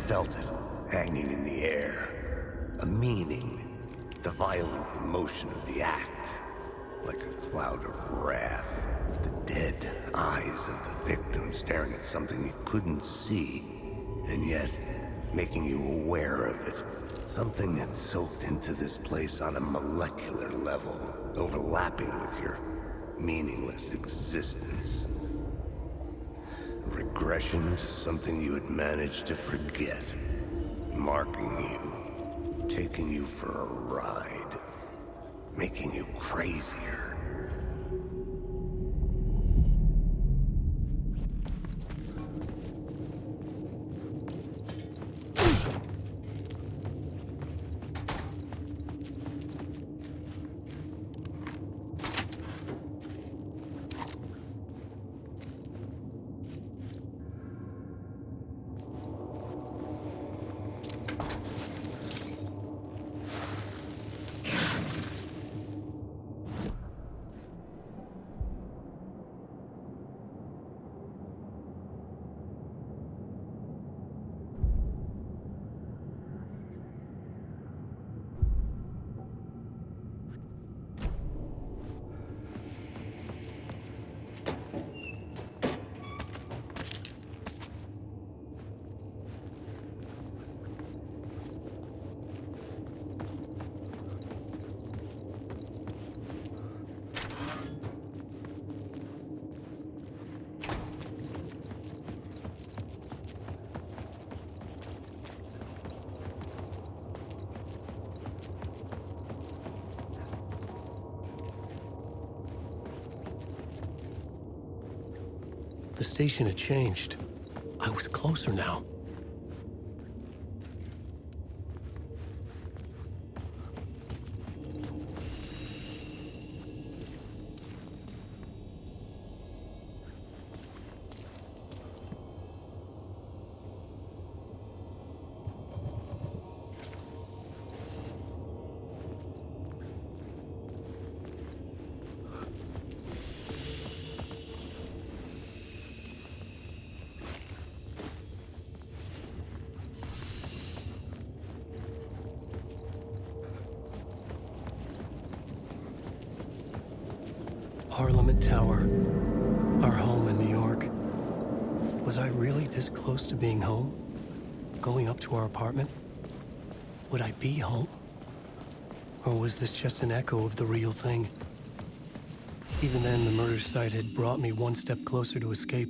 felt it, hanging in the air. A meaning, the violent emotion of the act. Like a cloud of wrath. The dead eyes of the victim staring at something you couldn't see, and yet making you aware of it. Something that soaked into this place on a molecular level, overlapping with your meaningless existence. Regression to something you had managed to forget. Marking you, taking you for a ride, making you crazier. The station had changed. I was closer now. Parliament Tower, our home in New York. Was I really this close to being home? Going up to our apartment? Would I be home? Or was this just an echo of the real thing? Even then, the murder site had brought me one step closer to escape.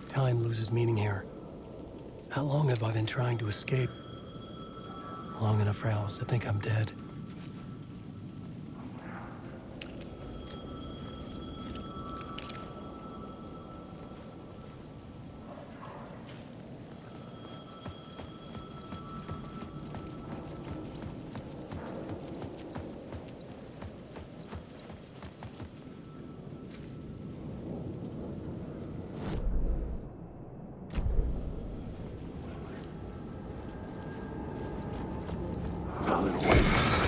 Time loses meaning here. How long have I been trying to escape? Long enough for Alice to think I'm dead. Colin, wait.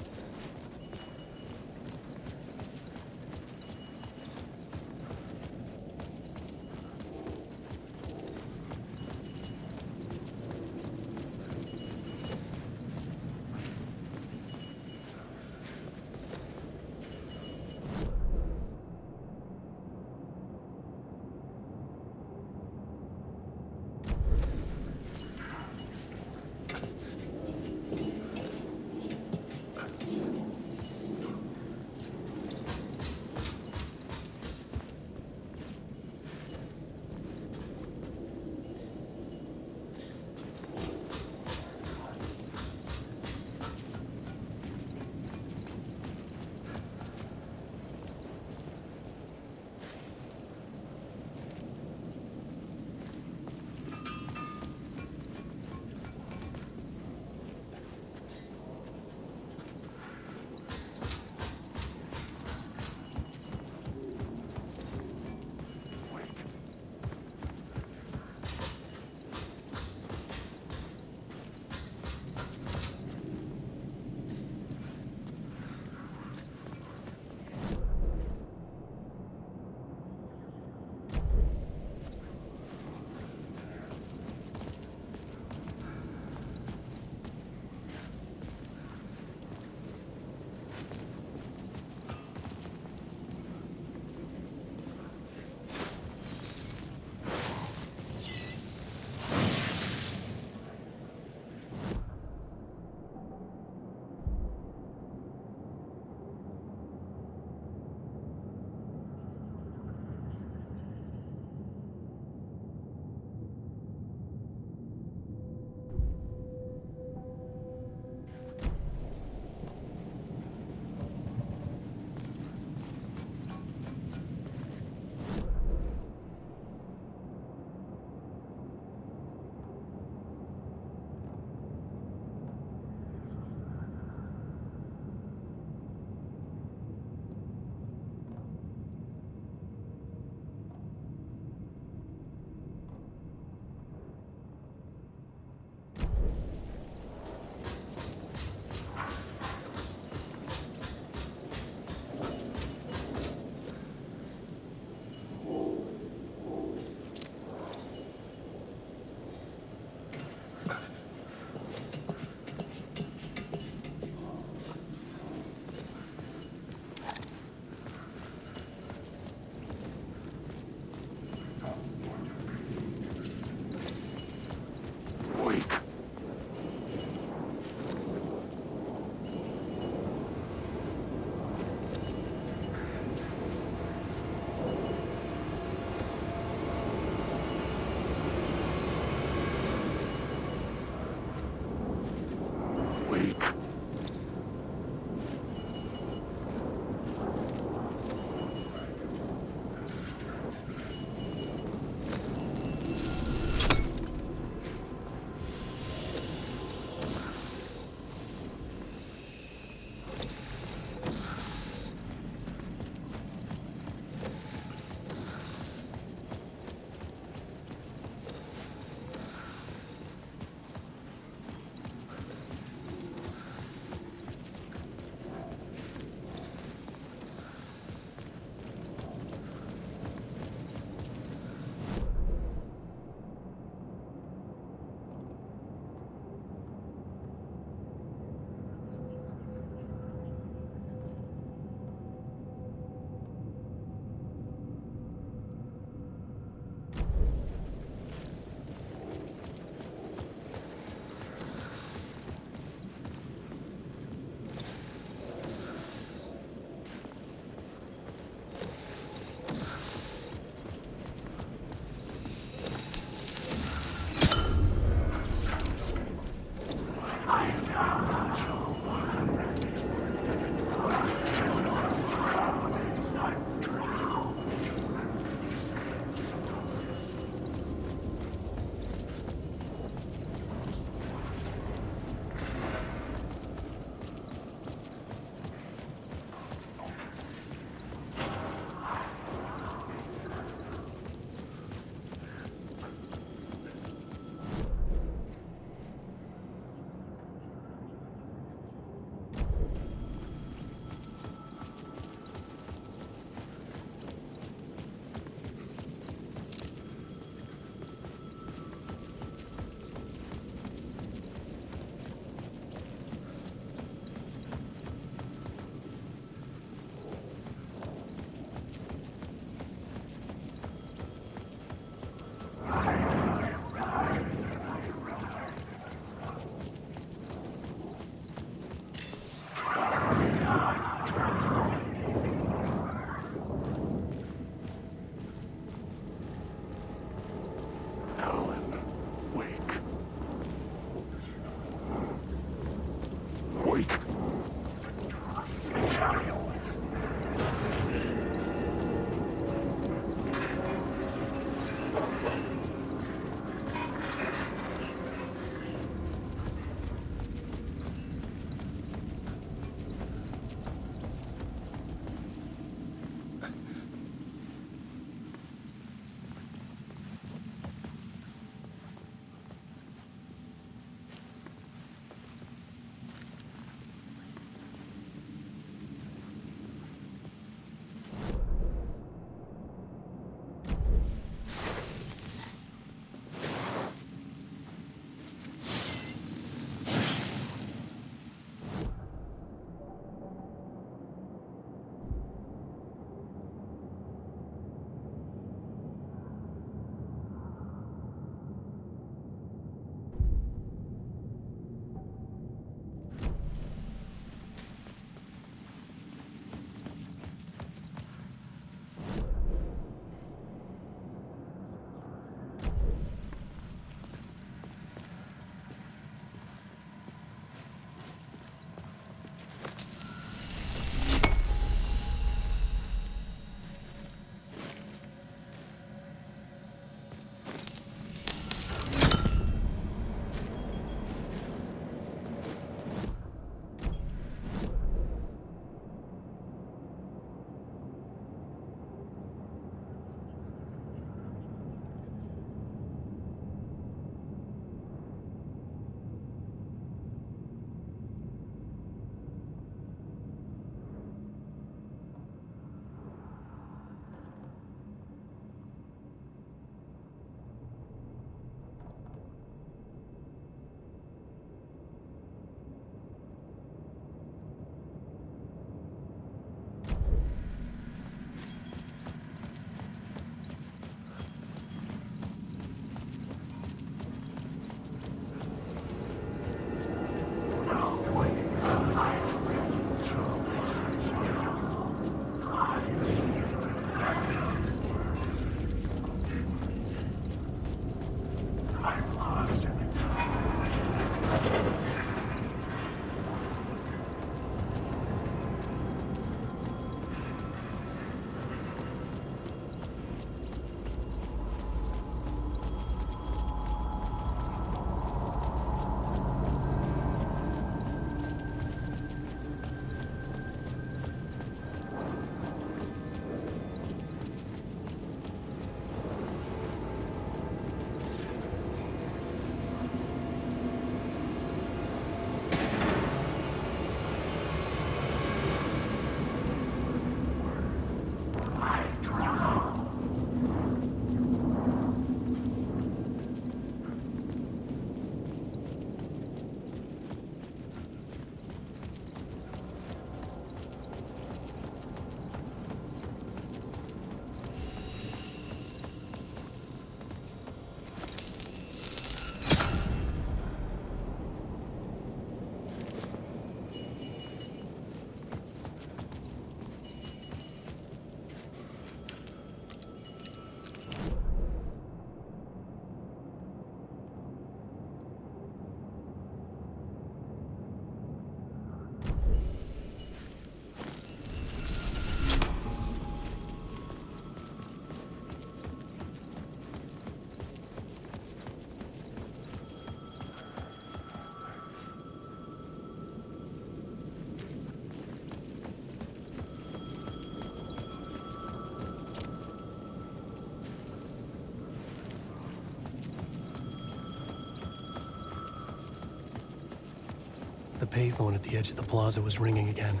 The payphone at the edge of the plaza was ringing again.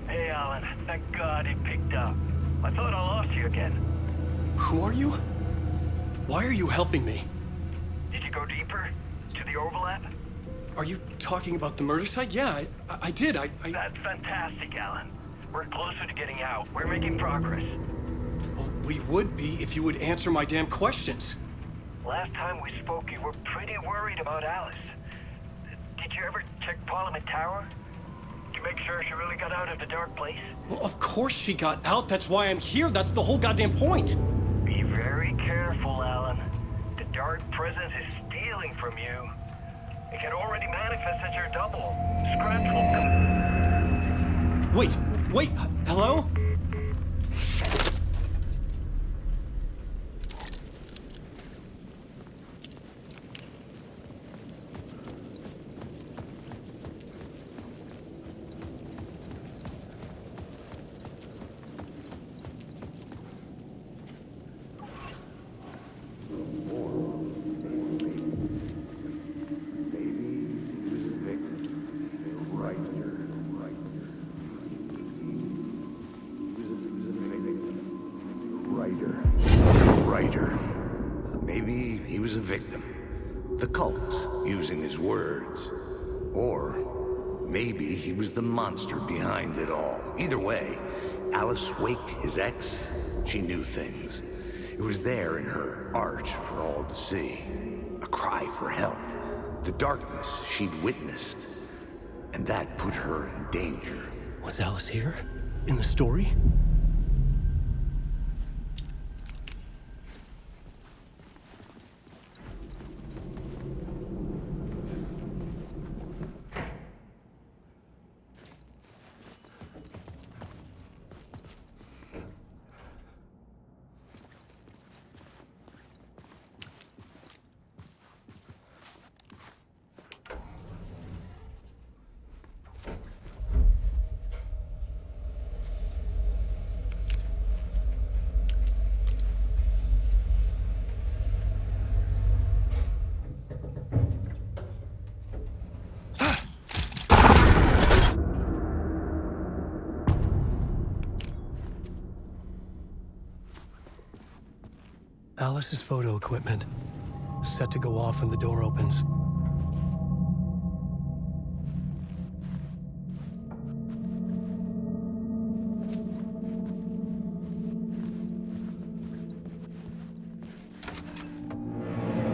Hey, Alan. Thank God it picked up. I thought I lost you again. Who are you? Why are you helping me? Did you go deeper? To the overlap? Are you talking about the murder site? Yeah, I did. That's fantastic, Alan. We're closer to getting out. We're making progress. Well, we would be if you would answer my damn questions. Last time we spoke, you were pretty worried about Alice. Did you ever check Parliament Tower? To make sure she really got out of the dark place? Well, of course she got out. That's why I'm here. That's the whole goddamn point. Be very careful, Alan. The dark presence is stealing from you. It can already manifest as your double. Scratch will come. Wait, hello? Maybe he was a victim. The cult, using his words. Or maybe he was the monster behind it all. Either way, Alice Wake, his ex, she knew things. It was there in her art for all to see. A cry for help. The darkness she'd witnessed. And that put her in danger. Was Alice here? In the story? Alice's photo equipment, set to go off when the door opens.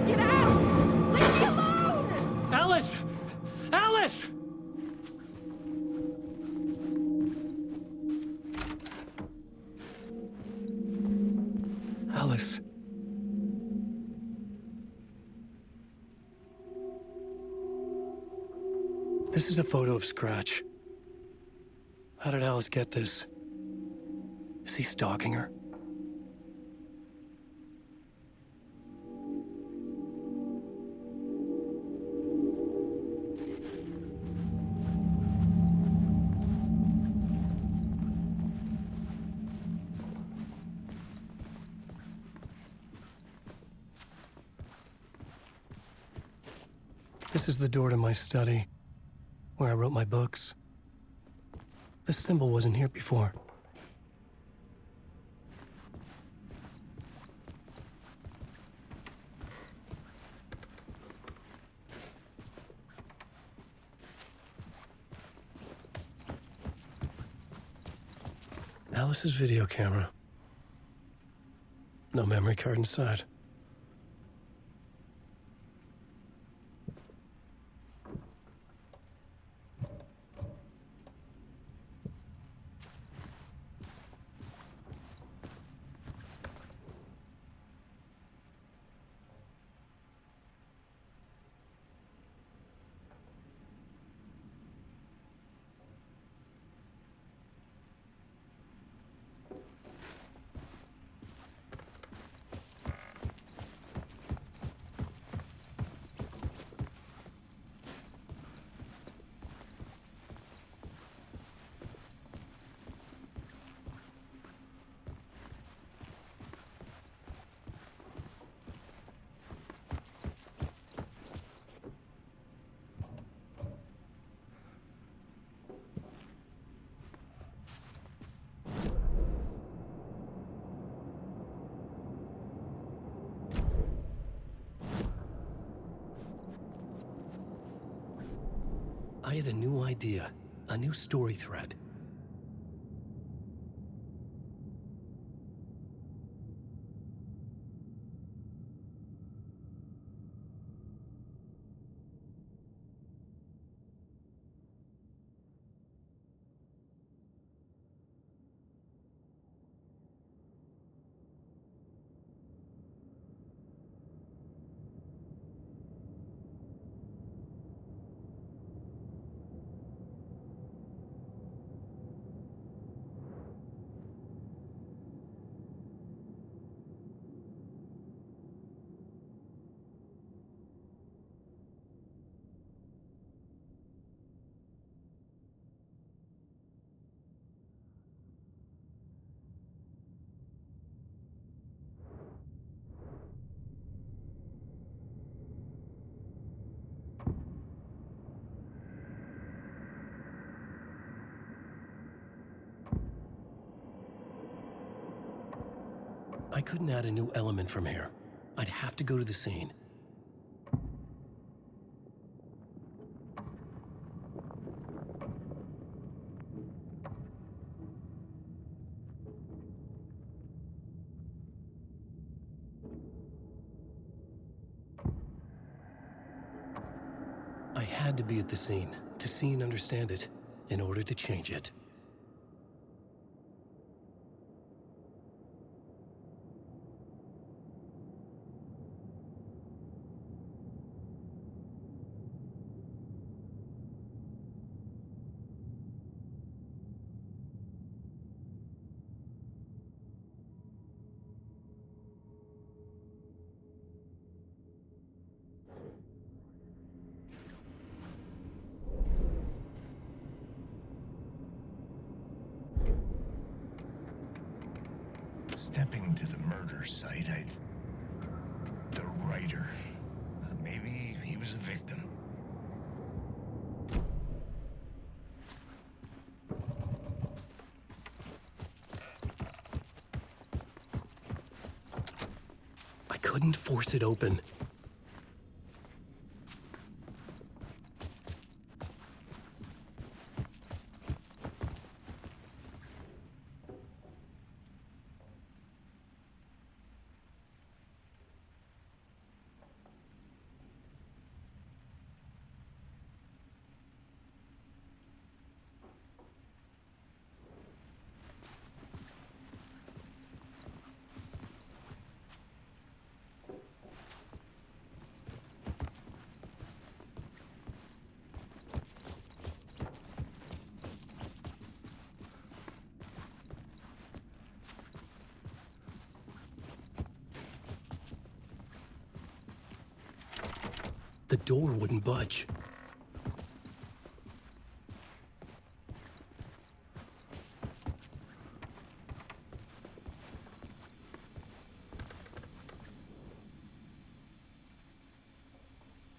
Get out! Leave me alone! Alice! Alice! Alice. This is a photo of Scratch. How did Alice get this? Is he stalking her? This is the door to my study, where I wrote my books. This symbol wasn't here before. Alice's video camera. No memory card inside. I had a new idea, a new story thread. I couldn't add a new element from here. I'd have to go to the scene. I had to be at the scene, to see and understand it, in order to change it. Stepping to the murder site, the writer. Maybe he was a victim. I couldn't force it open. The door wouldn't budge.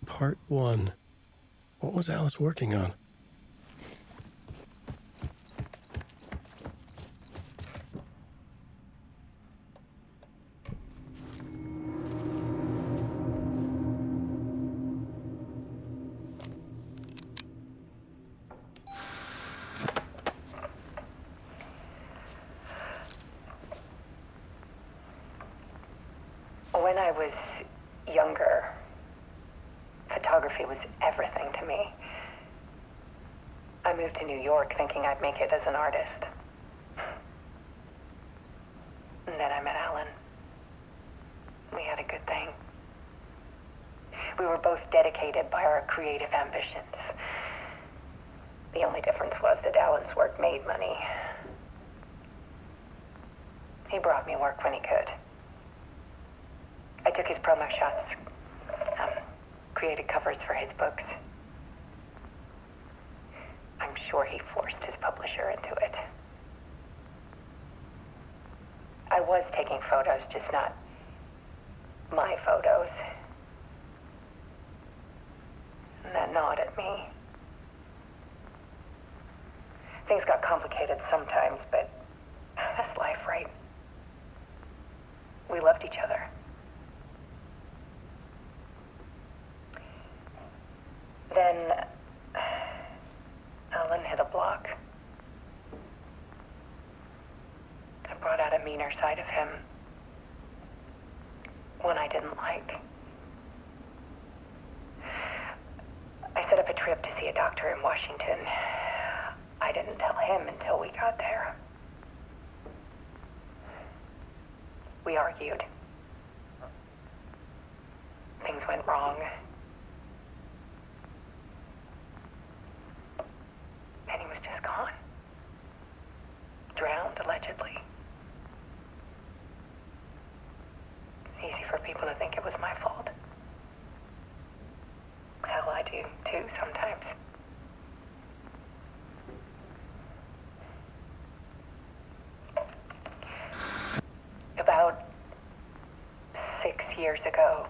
Part 1. What was Alice working on? When I was younger, photography was everything to me. I moved to New York thinking I'd make it as an artist. And then I met Alan. We had a good thing. We were both dedicated by our creative ambitions. The only difference was that Alan's work made money. He brought me work when he could. I took his promo shots, created covers for his books. I'm sure he forced his publisher into it. I was taking photos, just not my photos. And that gnawed at me. Things got complicated sometimes, but that's life, right? We loved each other. Then inner side of him. One I didn't like. I set up a trip to see a doctor in Washington. I didn't tell him until we got there. We argued. Things went wrong. And he was just gone. Drowned, allegedly. It's easy for people to think it was my fault. Hell, I do too sometimes. About 6 years ago,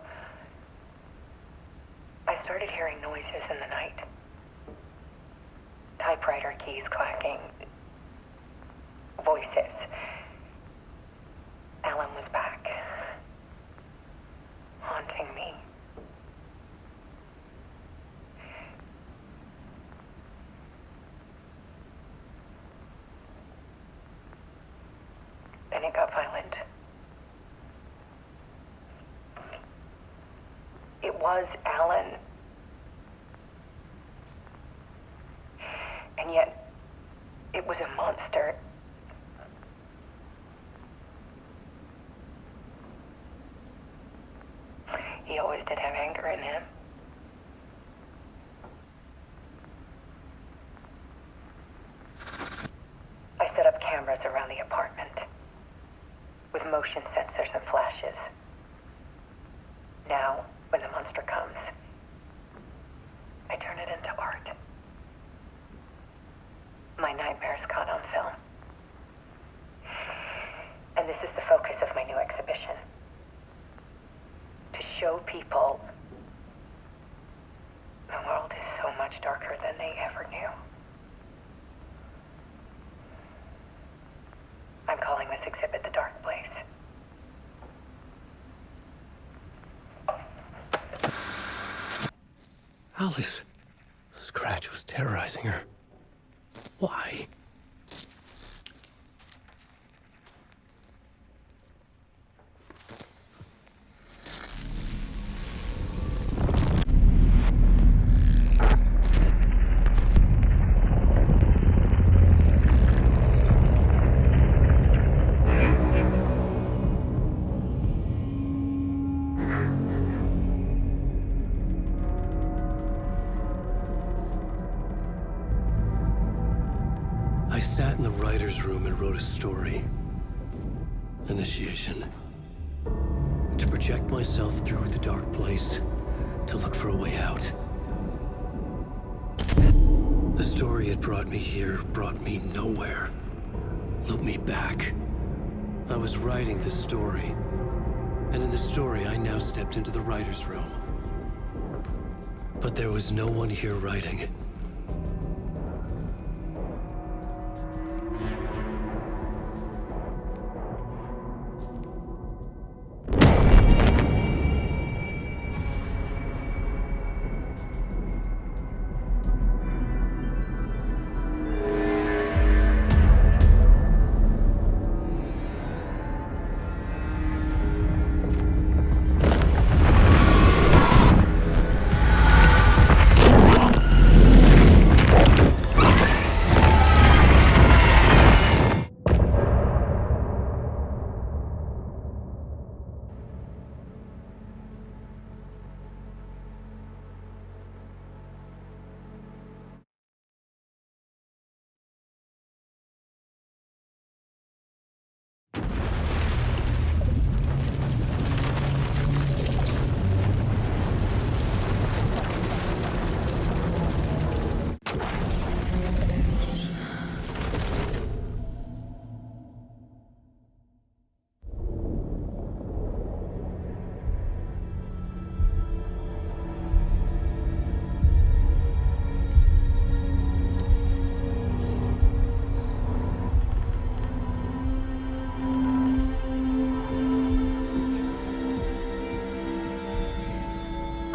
I started hearing noises in the night. Typewriter keys clacking. Voices. Alan was back. Haunting me. Then it got violent. It was Alan. And yet, it was a monster. He always did have anger in him. I set up cameras around the apartment with motion sensors and flashes. Now, when the monster comes, I turn it into art. My nightmares caught on film. And this is the focus of my new exhibition. To show people the world is so much darker than they ever knew. I'm calling this exhibit The Dark Place. Alice. Scratch was terrorizing her. Why? I sat in the writer's room and wrote a story. Initiation. To project myself through the dark place, to look for a way out. The story had brought me here, brought me nowhere. Looped me back. I was writing the story. And in the story, I now stepped into the writer's room. But there was no one here writing it.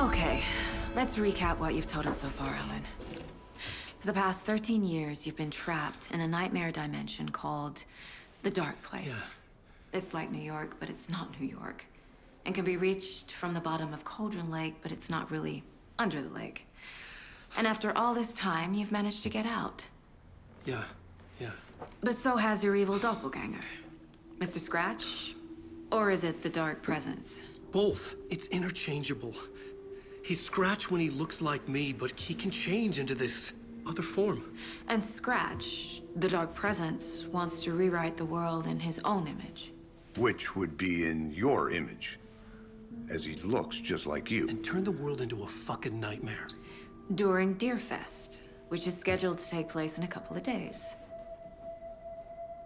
Okay, let's recap what you've told us so far, Alan. For the past 13 years, you've been trapped in a nightmare dimension called the Dark Place. It's like New York, but it's not New York. And can be reached from the bottom of Cauldron Lake, but it's not really under the lake. And after all this time, you've managed to get out. Yeah. But so has your evil doppelganger. Mr. Scratch? Or is it the Dark Presence? Both. It's interchangeable. He's Scratch when he looks like me, but he can change into this other form. And Scratch, the Dark Presence, wants to rewrite the world in his own image. Which would be in your image, as he looks just like you. And turn the world into a fucking nightmare. During Deerfest, which is scheduled to take place in a couple of days.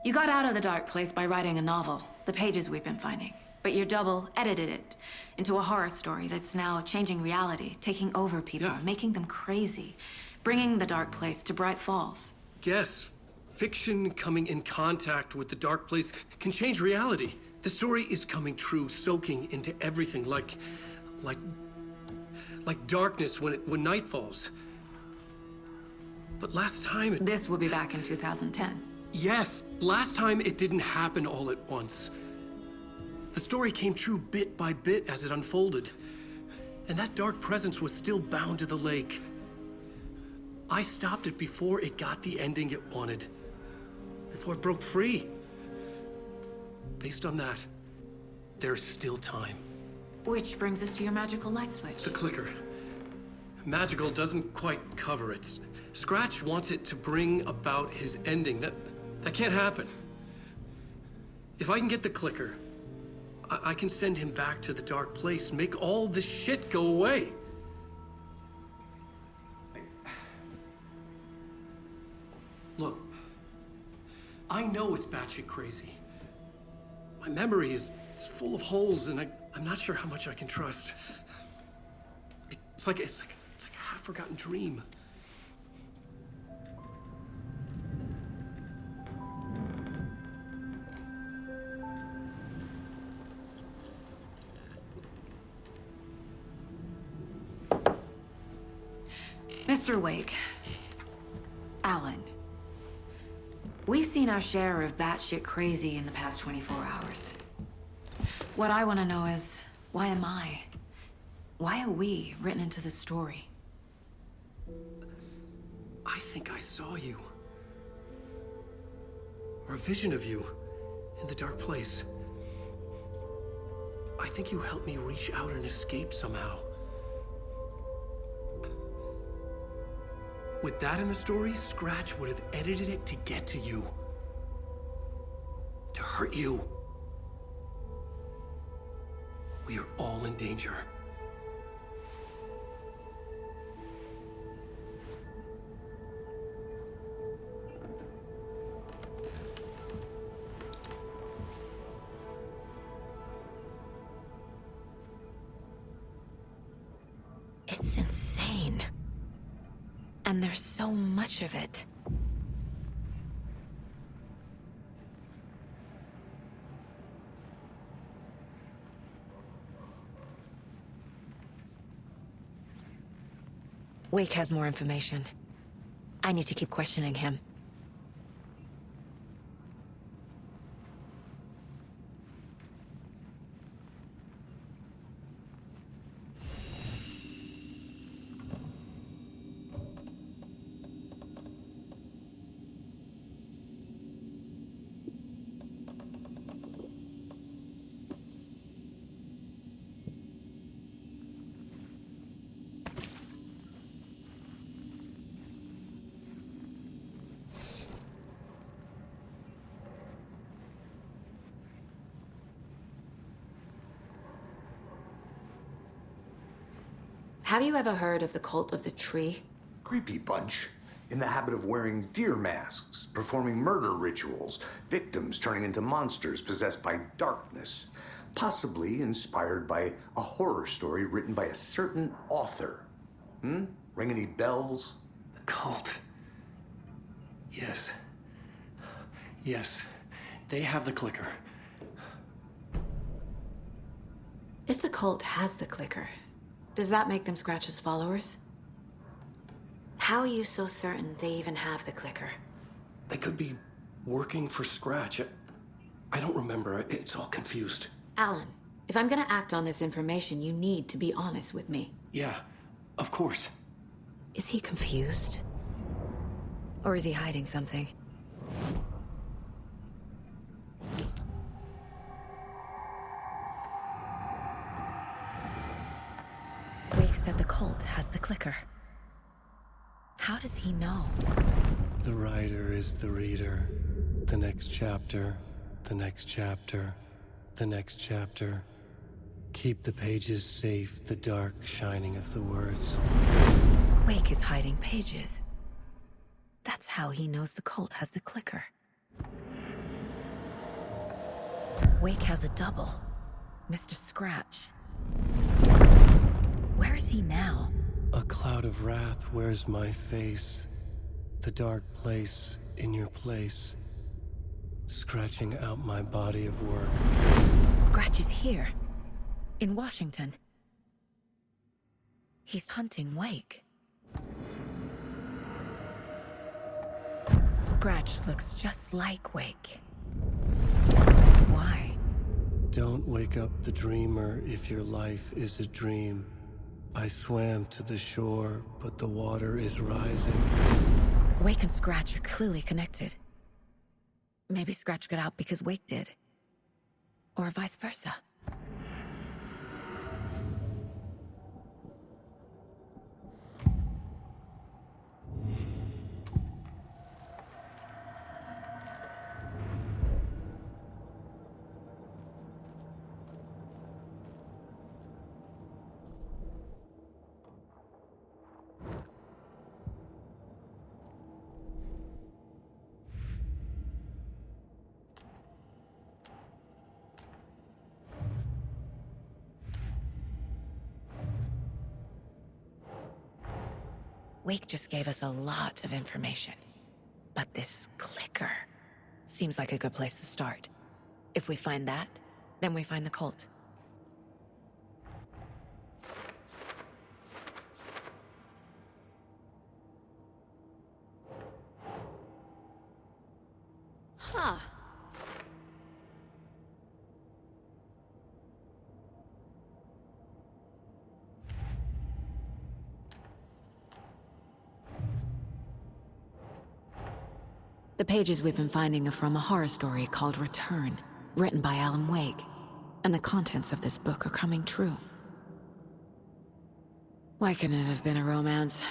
You got out of the dark place by writing a novel, the pages we've been finding. But your double edited it into a horror story that's now changing reality, taking over people, Yeah. making them crazy, bringing the dark place to Bright Falls. Yes, fiction coming in contact with the dark place can change reality. The story is coming true, soaking into everything like darkness when night falls. But last time it... This will be back in 2010. Yes, last time it didn't happen all at once. The story came true bit by bit as it unfolded. And that dark presence was still bound to the lake. I stopped it before it got the ending it wanted. Before it broke free. Based on that, there's still time. Which brings us to your magical light switch. The clicker. Magical doesn't quite cover it. Scratch wants it to bring about his ending. That can't happen. If I can get the clicker, I can send him back to the dark place, make all this shit go away. Look, I know it's batshit crazy. My memory is full of holes, and I'm not sure how much I can trust. It's like a half-forgotten dream. Mr. Wake, Alan, we've seen our share of batshit crazy in the past 24 hours. What I want to know is, why am I? Why are we written into the story? I think I saw you. Or a vision of you in the dark place. I think you helped me reach out and escape somehow. With that in the story, Scratch would have edited it to get to you. To hurt you. We are all in danger. It's insane. And there's so much of it. Wake has more information. I need to keep questioning him. Have you ever heard of the Cult of the Tree? Creepy bunch. In the habit of wearing deer masks, performing murder rituals, victims turning into monsters possessed by darkness. Possibly inspired by a horror story written by a certain author. Ring any bells? The cult. Yes. Yes. They have the clicker. If the cult has the clicker, does that make them Scratch's followers? How are you so certain they even have the clicker? They could be working for Scratch. I don't remember. It's all confused. Alan, if I'm gonna act on this information, you need to be honest with me. Yeah, of course. Is he confused? Or is he hiding something? Wake said the cult has the clicker. How does he know? The writer is the reader. The next chapter, the next chapter, the next chapter. Keep the pages safe, the dark shining of the words. Wake is hiding pages. That's how he knows the cult has the clicker. Wake has a double. Mr. Scratch. Where is he now? A cloud of wrath wears my face. The dark place in your place. Scratching out my body of work. Scratch is here. In Washington. He's hunting Wake. Scratch looks just like Wake. Why? Don't wake up the dreamer if your life is a dream. I swam to the shore, but the water is rising. Wake and Scratch are clearly connected. Maybe Scratch got out because Wake did. Or vice versa. Wake just gave us a lot of information. But this clicker seems like a good place to start. If we find that, then we find the cult. Huh. The pages we've been finding are from a horror story called Return, written by Alan Wake. And the contents of this book are coming true. Why couldn't it have been a romance?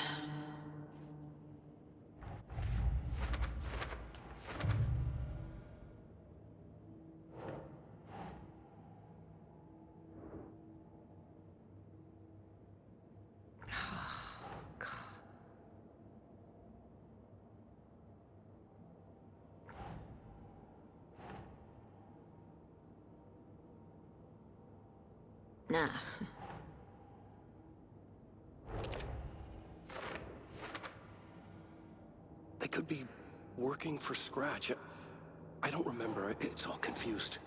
Nah. They could be working for Scratch. I don't remember. It's all confused.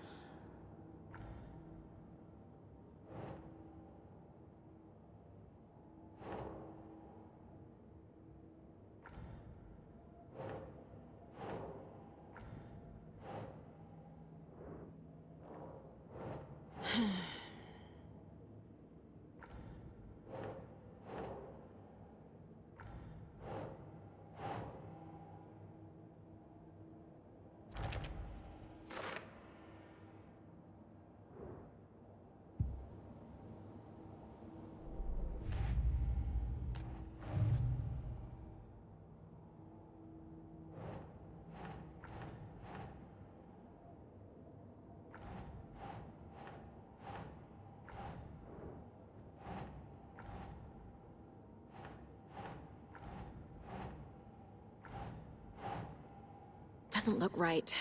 Doesn't look right.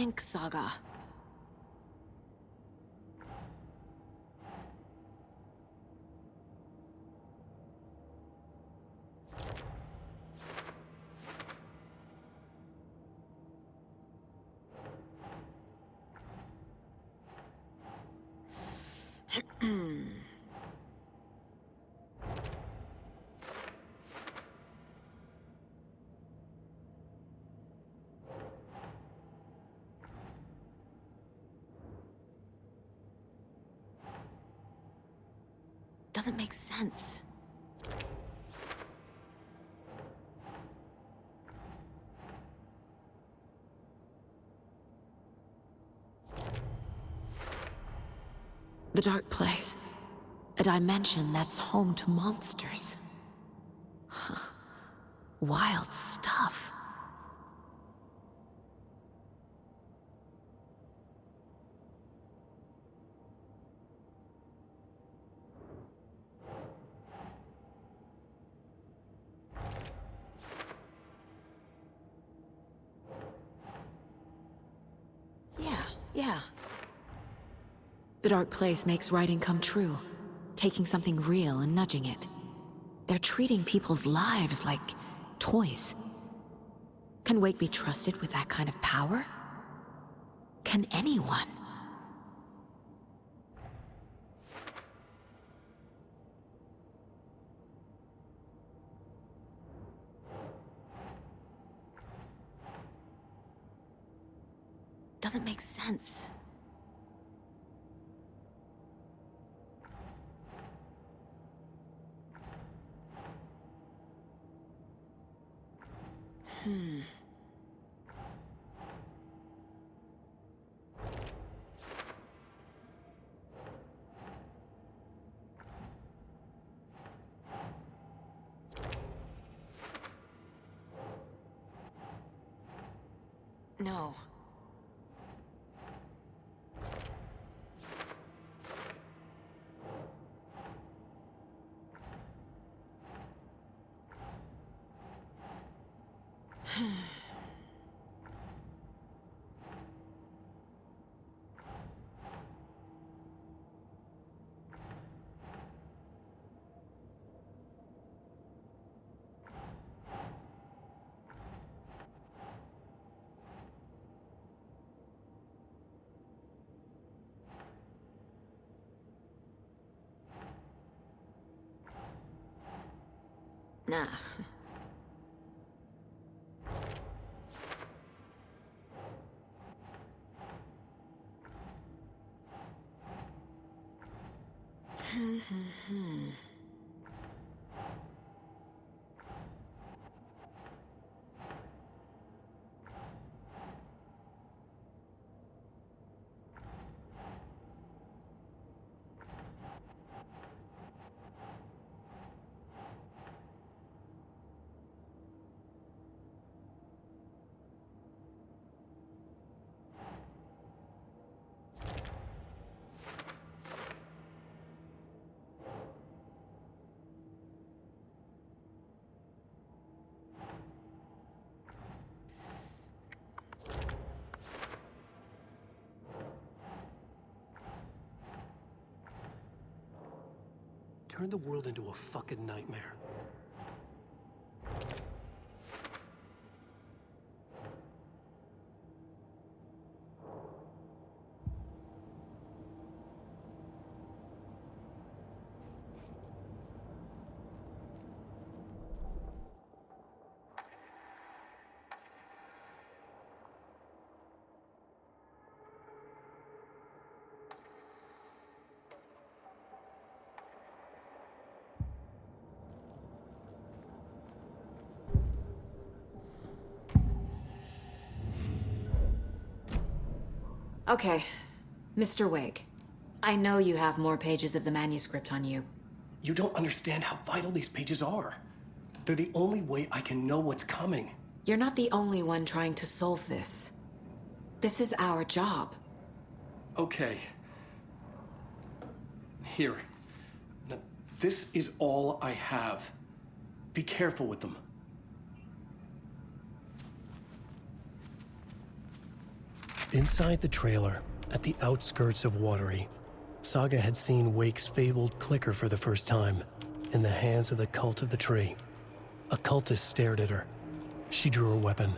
think, Saga. Doesn't make sense. The dark place. A dimension that's home to monsters. Huh. Wild stuff. Yeah. The dark place makes writing come true, taking something real and nudging it. They're treating people's lives like toys. Can Wake be trusted with that kind of power? Can anyone? Doesn't make sense. No. Nah. Turn the world into a fucking nightmare. Okay, Mr. Wake. I know you have more pages of the manuscript on you. You don't understand how vital these pages are. They're the only way I can know what's coming. You're not the only one trying to solve this. This is our job. Okay. Here. Now, this is all I have. Be careful with them. Inside the trailer, at the outskirts of Watery, Saga had seen Wake's fabled clicker for the first time, in the hands of the Cult of the Tree. A cultist stared at her. She drew her weapon.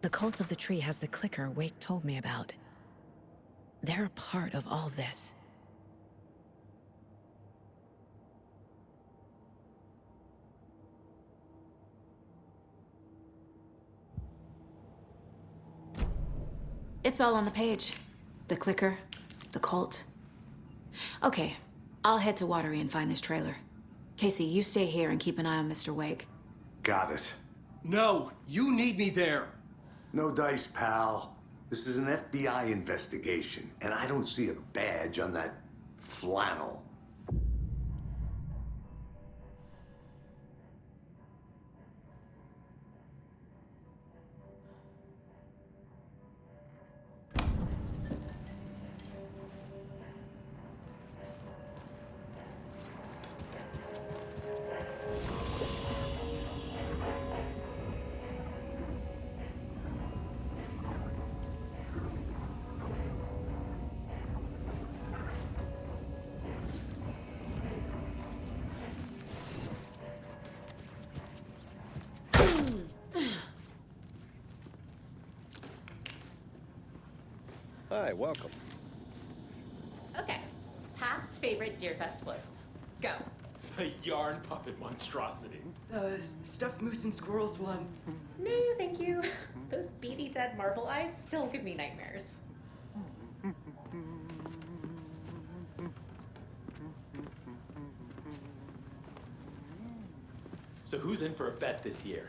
The Cult of the Tree has the clicker Wake told me about. They're a part of all this. It's all on the page. The clicker, the cult. Okay, I'll head to Watery and find this trailer. Casey, you stay here and keep an eye on Mr. Wake. Got it. No, you need me there. No dice, pal. This is an FBI investigation, and I don't see a badge on that flannel. Hi, welcome. Okay. Past favorite Deerfest floats. Go. The yarn puppet monstrosity. Stuffed moose and squirrels one. No, thank you. Those beady dead marble eyes still give me nightmares. So who's in for a bet this year?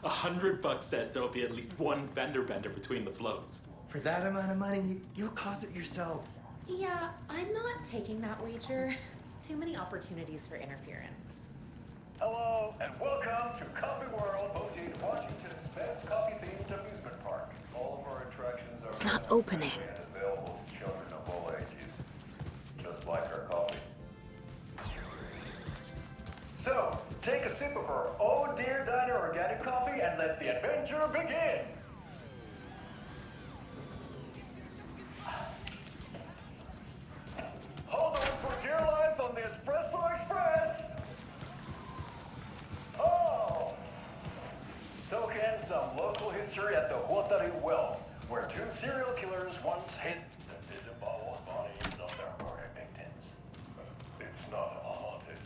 $100 says there'll be at least one fender bender between the floats. For that amount of money, you'll cause it yourself. Yeah, I'm not taking that wager. Too many opportunities for interference. Hello, and welcome to Coffee World, voted Washington's best coffee-themed amusement park. All of our attractions are It's not opening. and available to children of all ages, just like our coffee. So, take a sip of our Oh Dear Diner organic coffee and let the adventure begin. Hold on for dear life on the Espresso Express. Oh! Soak in some local history at the Huatari Well, where two serial killers once hid the disemboweled bodies of their murder victims. It's not haunted.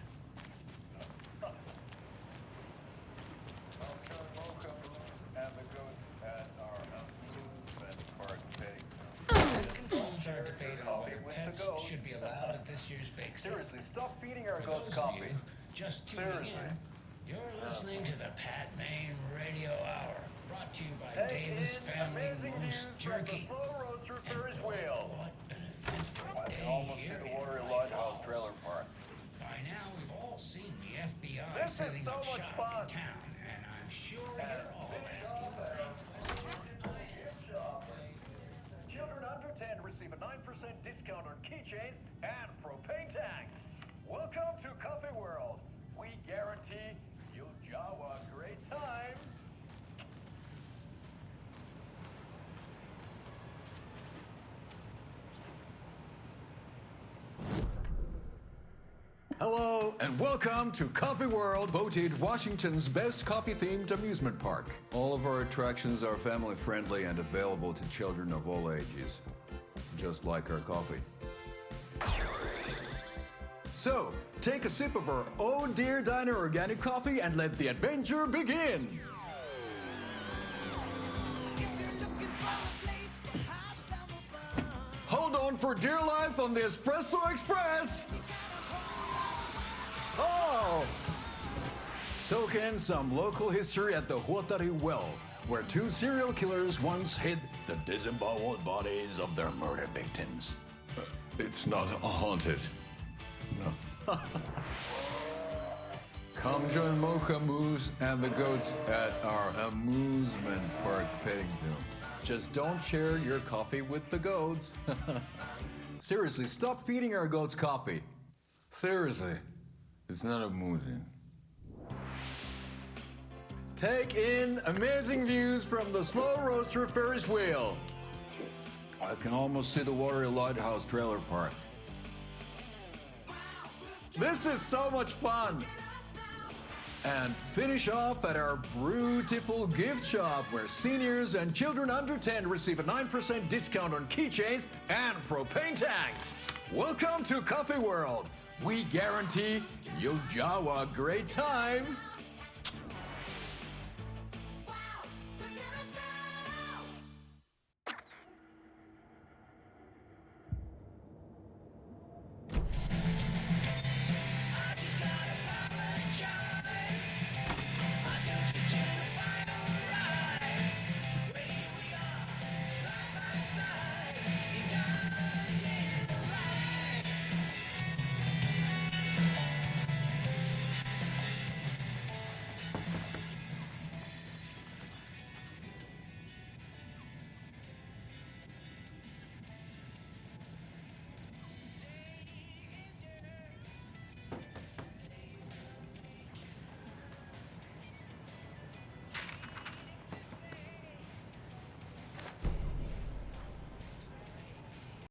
Welcome, and the goats at our amusement park pig. Condones our debate on whether pets should be allowed at this year's bake sale. Seriously, stop feeding our For goats those of coffee. you just tuning Seriously. in, you're listening to the Pat Maine Radio Hour, brought to you by Take Davis in Family amazing Moose views from the Jerky. slow road through And Ferris boy, wheel. what an eventful I day can almost see here the in Watery Lake Lighthouse Falls. trailer park. By now, we've all seen the FBI This is setting so up much shop fun. in town, and I'm sure And you're all big asking the same question I am. Children under 10 receive a 9% discount on keychains and propane tanks. Welcome to Coffee World. We guarantee you'll jaw a great time. Hello, and welcome to Coffee World, voted Washington's best coffee-themed amusement park. All of our attractions are family-friendly and available to children of all ages, just like our coffee. So, take a sip of our Oh Dear Diner organic coffee and let the adventure begin! on for dear life on the Espresso Express. Oh! Soak in some local history at the Huotari Well, where two serial killers once hid the disemboweled bodies of their murder victims. It's not haunted. No. Come join Mocha Moose and the goats at our amusement park petting zoo. Just don't share your coffee with the goats. Seriously, stop feeding our goats coffee. Seriously, it's not amusing. Take in amazing views from the Slow Roaster Ferris wheel. I can almost see the Watery Lighthouse trailer park. This is so much fun! And finish off at our beautiful gift shop where seniors and children under 10 receive a 9% discount on keychains and propane tanks. Welcome to Coffee World. We guarantee you'll jaw a great time.